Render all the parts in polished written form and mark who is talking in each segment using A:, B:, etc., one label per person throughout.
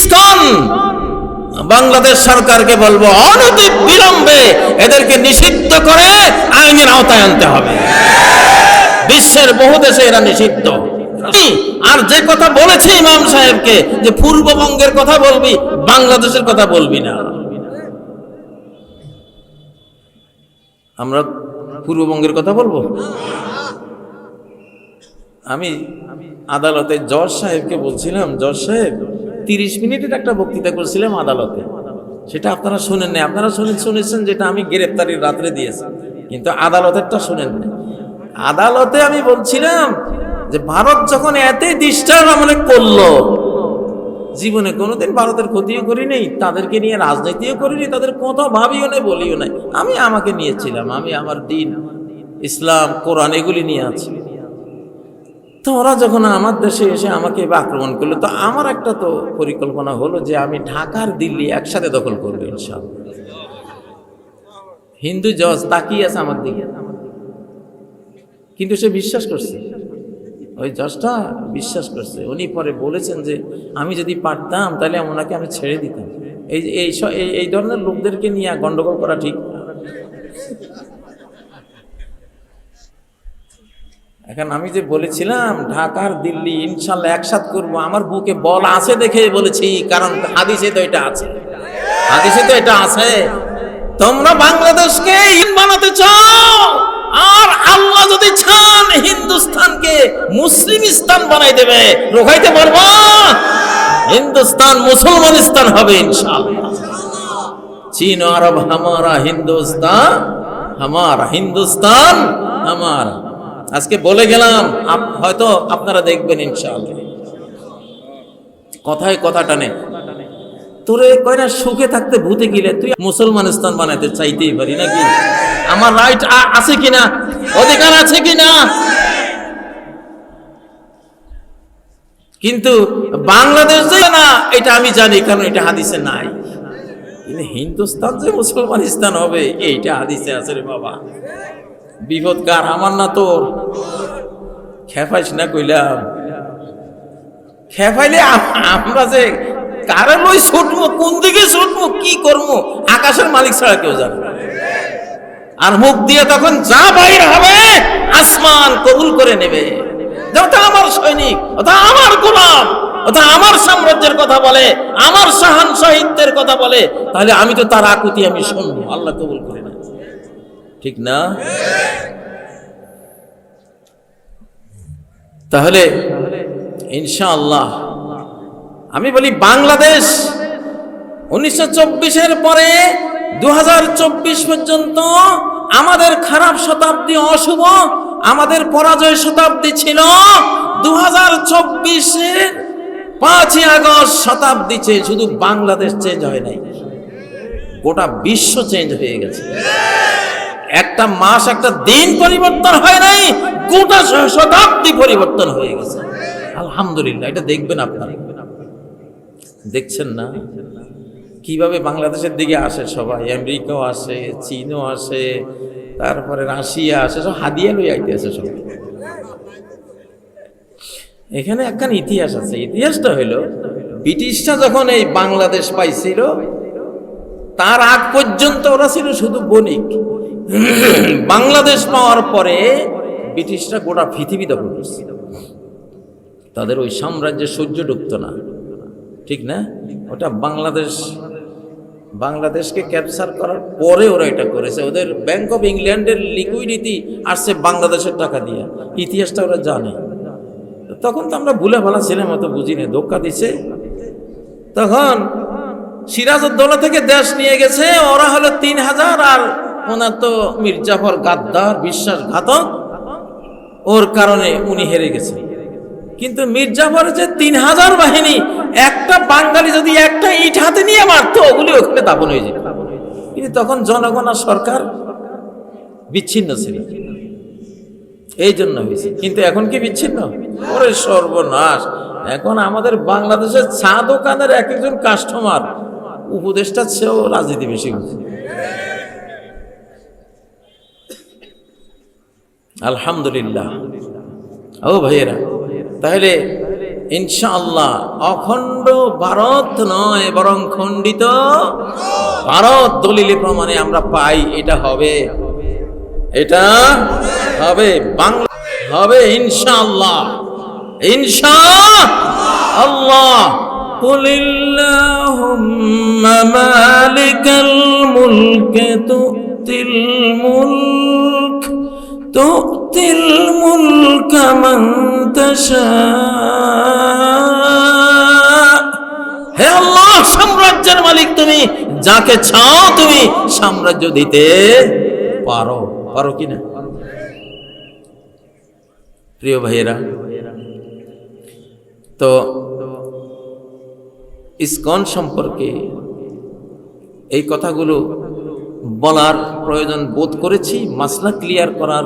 A: খ্রিস্টান বাংলাদেশ সরকারকে বলবো অনতি বিলম্বে এদেরকে নিষিদ্ধ করে আইনের আওতায় আনতে হবে। বিশ্বের বহু দেশে এরা নিষিদ্ধ। আর যে কথা বলেছে ইমাম সাহেবকে যে পূর্ববঙ্গের কথা বলবি, বাংলাদেশের কথা বলবি না। আমরা পূর্ববঙ্গের কথা বলবো? আমি আদালতে জজ সাহেবকে বলছিলাম, জজ সাহেব 30 মিনিটের একটা বক্তৃতা করছিলাম আদালতে, সেটা আপনারা শুনেন না। আপনারা শুনেছেন যেটা আমি গ্রেপ্তারির রাত্রে দিয়েছি, কিন্তু আদালতেরটা শুনেন না। আদালতে আমি বলছিলাম যে ভারত যখন এতই ডিস্টার্ব আমাদের করলো, জীবনে কোনোদিন ভারতের ক্ষতিও করি নেই, তাদেরকে নিয়ে রাজনীতিও করিনি, তাদের কথা ভাবিও নাই, বলিও নাই। আমি আমাকে নিয়েছিলাম, আমি আমার দিন, ইসলাম, কোরআন এগুলি নিয়ে আছি। তো ওরা যখন আমার দেশে এসে আমাকে আক্রমণ করলো, তো আমার একটা তো পরিকল্পনা হলো যে আমি ঢাকার দিল্লি একসাথে দখল করবো ইনশাআল্লাহ। হিন্দু জজ তাকিয়ে আছে আমার দিকে, কিন্তু সে বিশ্বাস করছে, ওই জজটা বিশ্বাস করছে। উনি পরে বলেছেন যে আমি যদি পারতাম তাহলে ওনাকে আমি ছেড়ে দিতাম। এই ধরনের লোকদেরকে নিয়ে গন্ডগোল করা ঠিক না। এখন আমি যে বলেছিলাম ঢাকার দিল্লি ইনশাল্লাহ একসাথে করবো, আমার বুকে বল আছে দেখে বলেছি, কারণ হাদিসে তো এটা আছে, হাদিসে তো এটা আছে। তোমরা বাংলাদেশকে বানাতে চাও, আর আল্লাহ যদি চান হিন্দুস্তানকে মুসলিমিস্তান বানাই দেবে, রোখাইতে পারবো? হিন্দুস্তান মুসলমানিস্তান হবে ইনশাআল্লাহ। চীন আরব হামারা, হিন্দুস্তান হামারা, হিন্দুস্তান হামারা। আজকে বলে গেলাম, হয়তো আপনারা দেখবেন ইনশাআল্লাহ। কথায় কথা টানে, তোরে কয় না সুখে থাকতে ভূতে গিলে তুই মুসলমানিস্তান বানাইতে চাইতেই পারি নাকি? আমার রাইট আছে কিনা, অধিকার আছে কিনা? কিন্তু বাংলাদেশ যে না, এটা আমি জানি, কারণ এটা হাদিসে নাই। কিন্তু হিন্দুস্তান যে মুসলমানিস্তান হবে, এইটা হাদিসে আছে রে বাবা। বিপদ কার, আমার না তোর? খেপাইস না কইলাম, খেপাইলে আমরা যে কারে লই ছুটবো, কোন দিকে ছুটবো, কি করবো, আকাশের মালিক ছাড়া কেউ জানে না। আর মুখ দিয়ে তখন যা বাইর হবে আসমান কবুল করে নেবে। ওটা আমার সৈনিক, ওটা আমার গোলাম, ওটা আমার সাম্রাজ্যের কথা বলে, আমার শাহানশাহিত্বের কথা বলে, তাহলে আমি তো তার আকুতি আমি শুনবো, আল্লাহ কবুল করে না। ঠিক না? তাহলে ইনশাআল্লাহ আমি বলি, বাংলাদেশ 1924-এর পরে 2024 পর্যন্ত আমাদের খারাপ শতাব্দী, অশুভ আমাদের পরাজয় শতাব্দী ছিল। 2024-এর 5ই আগস্ট শতাব্দী চেঞ্জ, শুধু বাংলাদেশ চেঞ্জ হয় নাই, গোটা বিশ্ব চেঞ্জ হয়ে গেছে। একটা মাস, একটা দিন পরিবর্তন হয় নাই, গোটা শতাব্দী পরিবর্তন হয়ে গেছে। আলহামদুলিল্লাহ। এটা দেখবেন, আপনারা দেখছেন না কিভাবে বাংলাদেশের দিকে আসে সবাই? আমেরিকাও আসে, চীনও আসে, তারপরে রাশিয়া আসে, সব হাদিয়া লই আইতেছে সব। এখানে একখান ইতিহাস আছে। ইতিহাসটা হলো, ব্রিটিশরা যখন এই বাংলাদেশ পাইছিল, তার আগ পর্যন্ত ওরা ছিল শুধু বণিক। বাংলাদেশ পাওয়ার পরে ব্রিটিশরা গোটা পৃথিবী দখল করছিল। তাদের ওই সাম্রাজ্যে সহ্য ঢুকত না, ঠিক না? ওটা বাংলাদেশকে ক্যাপচার করার পরে ওরা এটা করেছে। ওদের ব্যাংক অফ ইংল্যান্ডের লিকুইডিটি আসছে বাংলাদেশের টাকা দিয়ে, ইতিহাসটা ওরা জানে। তখন তো আমরা ভুলে ভালা ছিলাম, অত বুঝিনি, ধোক্কা দিছে। তখন সিরাজউদ্দৌলা থেকে দেশ নিয়ে গেছে, ওরা হলো 3000, আর ওনার তো মির্জাফর গাদ্দার, বিশ্বাসঘাতক, ওর কারণে উনি হেরে গেছে। কিন্তু মির্জাফরের যে 3000 বাহিনী, একটা বাঙালি যদি একটা ইট হাতে নিয়ে মারতো, ওগুলি ওখানে দাপন হয়ে যেত। কিন্তু তখন জনগণ আর সরকার বিচ্ছিন্ন ছিল, এই জন্য হয়েছে। কিন্তু এখন কি বিচ্ছিন্ন? ওরে সর্বনাশ! এখন আমাদের বাংলাদেশের চা দোকানের এক একজন কাস্টমার উপদেষ্টার চেয়েও রাজনীতি বেশি বুঝে। আলহামদুলিল্লাহ। ও ভাইয়েরা, তাহলে ইনশাআল্লাহ অখণ্ড ভারত নয় বরং খণ্ডিত ভারত দলিলে প্রমাণে আমরা পাই, এটা হবে, এটা হবে, বাংলা হবে ইনশাআল্লাহ, ইনশাআল্লাহ। কুলিল্লাহুম্মা মালিকাল মুলক তু'তিল মুলকা মান তাশা। হে আল্লাহ, সাম্রাজ্যের মালিক তুমি, যাকে চাও তুমি সাম্রাজ্য দিতে পারো, পারো কিনা? প্রিয় ভাইয়েরা, তো ইসকন সম্পর্কে এই কথাগুলো বলার প্রয়োজন বোধ করেছি, মাসলা ক্লিয়ার করার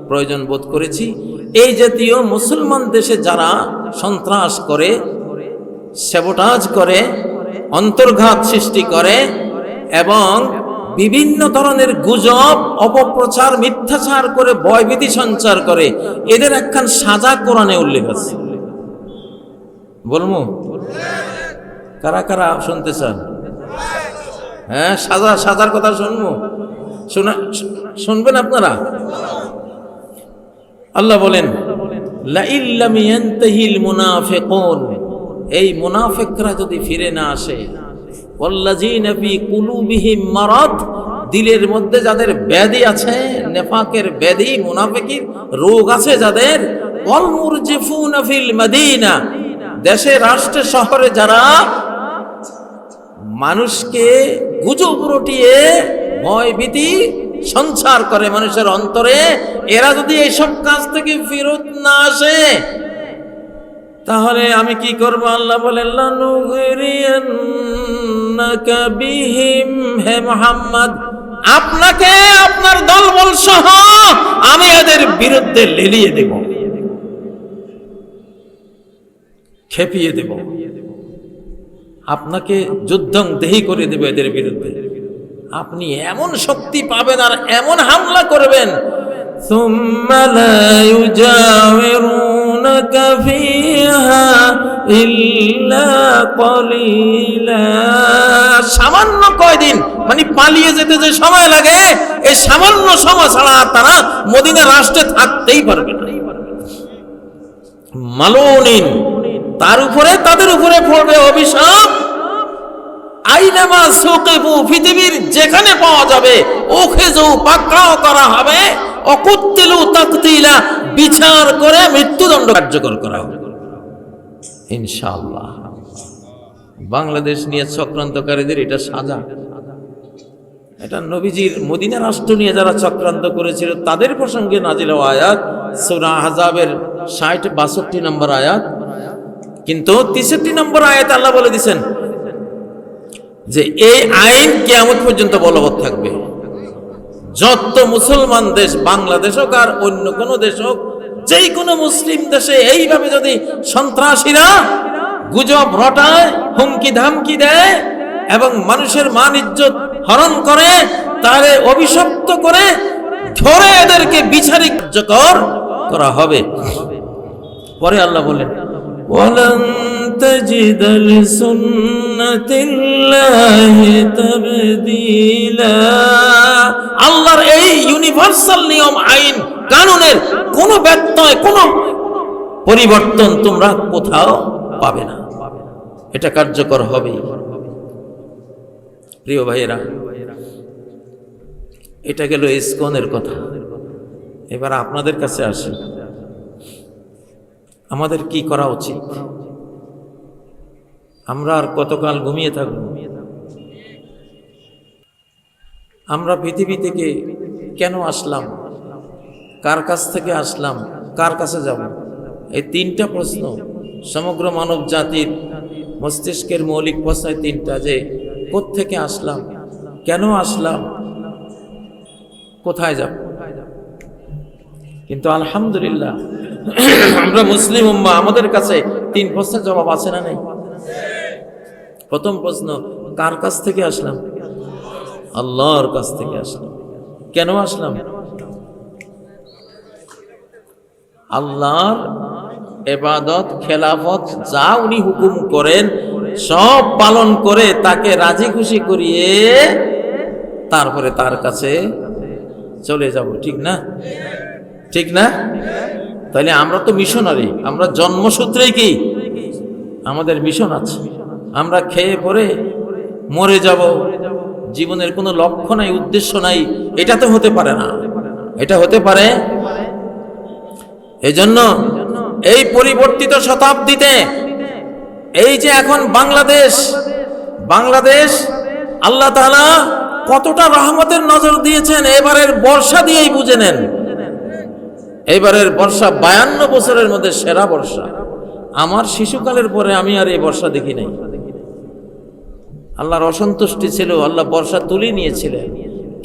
A: প্রয়োজন বোধ করেছি। এই জাতীয় মুসলমান দেশে যারা সন্ত্রাস করে, স্যাবোটাজ করে, অন্তর্ঘাত সৃষ্টি করে এবং বিভিন্ন ধরনের গুজব, অপপ্রচার, মিথ্যাচার করে ভয়ভীতি সঞ্চার করে, এদের একখান সাজা কোরআনে উল্লেখ আছে। বলবো কারা কারা শুনতে চান? হ্যাঁ, সাজার কথা শুনবো, শুনবেন আপনারা? আল্লাহ বলেন, লাইল্লাম ইয়ানতাহিল মুনাফিকুন, এই মুনাফিকরা যদি ফিরে না আসে, ওয়াল্লাযীনা ফী কুলুবিহিম মারাদ, দিলের মধ্যে যাদের ব্যাধি আছে, নেফাকের ব্যাধি, মুনাফিকির রোগ আছে যাদের, ওয়াল মুরজিফুনা ফিল মাদিনা, দেশে রাষ্ট্রে শহরে যারা মানুষকে গুজব রটিয়ে ভয়ভীতি সঞ্চার করে মানুষের অন্তরে, এরা যদি এইসব কাজ থেকে ফেরত না আসে, তাহলে আমি কি করব? আল্লাহ বলেন, লানুগরিয়ান্নাকা বিহিম, হে মুহাম্মদ, আপনাকে আপনার দলবল সহ আমি এদের বিরুদ্ধে লেলিয়ে দেব, খেপিয়ে দেব, আপনাকে যুদ্ধং দেহি করে দেব এদের বিরুদ্ধে। আপনি এমন শক্তি পাবেন আর এমন হামলা করবেন, সুম্মা লা ইউজাওিরুনাকা ফিহা ইল্লা কলিলা, সামান্য কয়দিন, মানে পালিয়ে যেতে যে সময় লাগে, এই সামান্য সময় ছাড়া তারা মদিনা রাষ্ট্রে থাকতেই পারবে না। মালুনিন, তার উপরে তাদের উপরে পড়বে অভিশাপ। আইনামা সুকিফু, পৃথিবীর যেখানে পাওয়া যাবে, উখিযু, পাকড়াও করা হবে, অকুতিলু তাকতিলা, বিচার করে মৃত্যুদণ্ড কার্যকর করা হবে ইনশাআল্লাহ। বাংলাদেশ নিয়ে চক্রান্তকারীদের এটা সাজা, এটা নবীজির মদিনা রাষ্ট্র নিয়ে যারা চক্রান্ত করেছিল তাদের প্রসঙ্গে নাজিল হওয়া আয়াত, সূরা আহজাবের 60-62 নম্বর আয়াত। কিন্তু 63 নম্বর আয়াত আল্লাহ বলে দিয়েছেন যে এই আইন কিয়ামত পর্যন্ত বলবৎ থাকবে। যত মুসলমান দেশ, বাংলাদেশ হোক আর অন্য কোনো দেশ হোক, যেই কোনো মুসলিম দেশে এইভাবে যদি সন্ত্রাসীরা গুজব রটায়, হুমকি ধামকি দেয় এবং মানুষের মান ইজ্জত হরণ করে, তারে অভিশপ্ত করে ধরে এদেরকে বিচারিক কার্যকর করা হবে। পরে আল্লাহ বলেন, ওয়ালান তাজিদ লিসুন্নাতিল্লাহি তাবদীলা, আল্লাহর এই ইউনিভার্সাল নিয়ম, আইন কানুনের কোনো ব্যত্যয়, কোনো পরিবর্তন তোমরা কোথাও পাবে না, এটা কার্যকর হবেই। প্রিয় ভাইয়েরা, এটা গেল ইসকনের কথা। এবার আপনাদের কাছে আসি, আমাদের কি করা উচিত? আমরা আর কতকাল ঘুমিয়ে থাকব? আমরা পৃথিবী থেকে কেন আসলাম? কার কাছ থেকে আসলাম? কার কাছে যাব? এই তিনটা প্রশ্ন সমগ্র মানব জাতির মস্তিষ্কের মৌলিক প্রশ্ন, তিনটা, যে কোত্থেকে আসলাম, কেন আসলাম, কোথায় যাব? কিন্তু আলহামদুলিল্লাহ আমরা মুসলিম উম্মাহ, আমাদের কাছে তিন প্রশ্নের জবাব আছে না নেই? প্রথম প্রশ্ন, কার কাছ থেকে আসলাম? আল্লাহর কাছ থেকে আসলাম। কেন আসলাম? আল্লাহর ইবাদত খেলাফত যা উনি হুকুম করেন সব পালন করে তাকে রাজি খুশি করিয়ে তারপরে তার কাছে চলে যাব, ঠিক না? ঠিক না? তাহলে আমরা তো মিশনারি, আমরা জন্মসূত্রেই কি আমাদের মিশন আছে। আমরা খেয়ে পরে মরে যাব, জীবনের কোনো লক্ষ্য নাই, উদ্দেশ্য নাই, এটা তো হতে পারে না। এটা হতে পারে? এজন্য এই পরিবর্তিত শতাব্দীতে এই যে এখন বাংলাদেশ আল্লাহ তাআলা কতটা রহমতের নজর দিয়েছেন, এবারের বর্ষা দিয়েই বুঝে নেন। এবারের বর্ষা 52 বছরের মধ্যে সেরা বর্ষা। আমার শিশুকালের পরে আমি আর এই বর্ষা দেখি নাই। আল্লাহর অসন্তুষ্টি ছিল, আল্লাহ বর্ষা তুলে নিয়েছিলেন,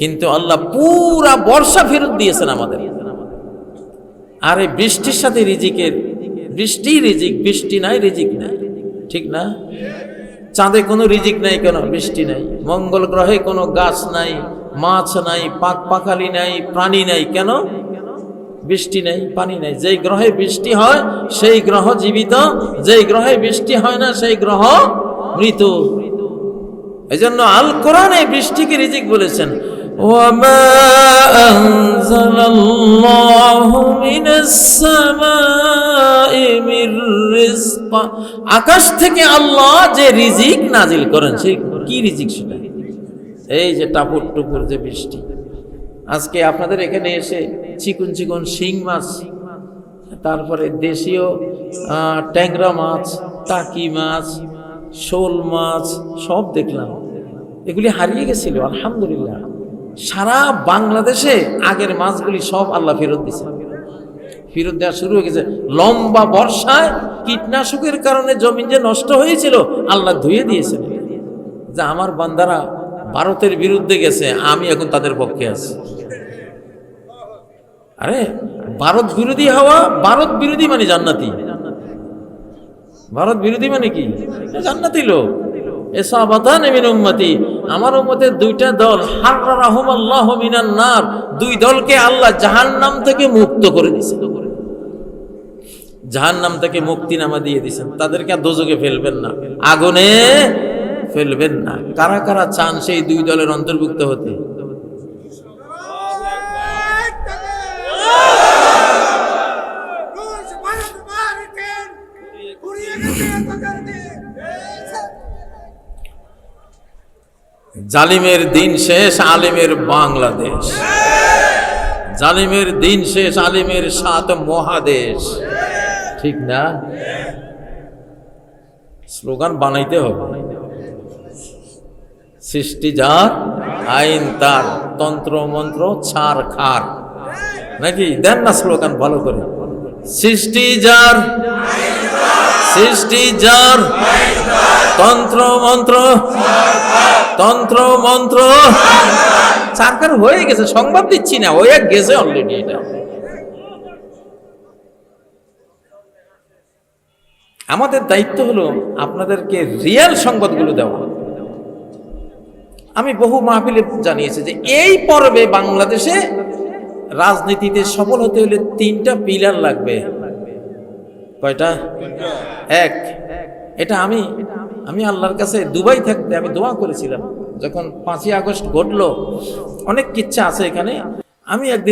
A: কিন্তু আল্লাহ পুরা বর্ষা ফেরত দিয়েছেন আমাদের। আর এই বৃষ্টির সাথে বৃষ্টি রিজিক, বৃষ্টি নাই রিজিক নাই, ঠিক না? চাঁদে কোনো রিজিক নাই কেন? বৃষ্টি নাই। মঙ্গল গ্রহে কোনো গাছ নাই, মাছ নাই, পাখালি নাই, প্রাণী নাই, কেন? বৃষ্টি নাই, পানি নাই। যেই গ্রহে বৃষ্টি হয় সেই গ্রহ জীবিত, যেই গ্রহে বৃষ্টি হয় না সেই গ্রহ মৃত। এজন্য আল কোরআনে বৃষ্টিকে রিজিক বলেছেন। ওয়ামা আনজালাল্লাহু মিনাস সামাই মির রিজক, আকাশ থেকে আল্লাহ যে রিজিক নাজিল করেন, সেই কি রিজিক? সেটা এই যে টাপুর টুপুর যে বৃষ্টি। আজকে আপনাদের এখানে এসে চিকন চিকন শিং মাছ, তারপরে দেশীয় ট্যাংরা মাছ, টাকি মাছ, শোল মাছ সব দেখলাম। এগুলি হারিয়ে গেছিল, আলহামদুলিল্লাহ সারা বাংলাদেশে আগের মাছগুলি সব আল্লাহ ফেরত দিয়েছে, ফেরত দেওয়া শুরু হয়ে গেছে। লম্বা বর্ষায় কীটনাশকের কারণে জমিন যে নষ্ট হয়েছিল আল্লাহ ধুয়ে দিয়েছেন, যে আমার বান্দারা ভারতের বিরুদ্ধে গেছে, আমি এখন তাদের পক্ষে আছি। আরে ভারত বিরোধী হওয়া, ভারত বিরোধী মানে জান্নাতি। ভারত বিরোধী মানে কি? জান্নাতি লোক। এসাবাতান মিন উম্মতি, আমার উম্মতের দুইটা দল, হাররাহুমাল্লাহু মিনান নার, দুই দলকে আল্লাহ জাহান্নাম থেকে মুক্ত করে দিয়েছেন। জাহান্নাম থেকে মুক্তিনামা দিয়ে দিয়েছেন, তাদেরকে আর দোজখে ফেলবেন না, আগুনে ফেলবেন না। কারা কারা চান সেই দুই দলের অন্তর্ভুক্ত হতে? জালিমের দিন শেষ, আলিমের বাংলাদেশ। জালিমের দিন শেষ, আলিমের 7 মহাদেশ, ঠিক না? স্লোগান বানাইতে হবে। সৃষ্টি যার, আইন তার, তন্ত্র মন্ত্র ছাড় খার, নাকি? দেন না স্লোগান ভালো করে। সৃষ্টি যার, সৃষ্টি যার, তন্ত্র মন্ত্র, তন্ত্র মন্ত্র সরকার হয়ে গেছে। সংবাদ দিচ্ছি না, হয়ে গেছে অলরেডি। এটা আমাদের দায়িত্ব হলো আপনাদেরকে রিয়েল সংবাদগুলো দেওয়া। আমি বহু মাহফিলে জানিয়েছি যে এই পর্বে বাংলাদেশে রাজনীতিতে সফল হতে হলে 3টা পিলার লাগবে। কয়টা? এক, এটা আমি আল্লাহর কাছে দুবাই থাকতে আমি দোয়া করেছিলাম, যখন 5ই আগস্ট ঘটলো। অনেক কিচ্ছা আছে এখানে। আমি একদিন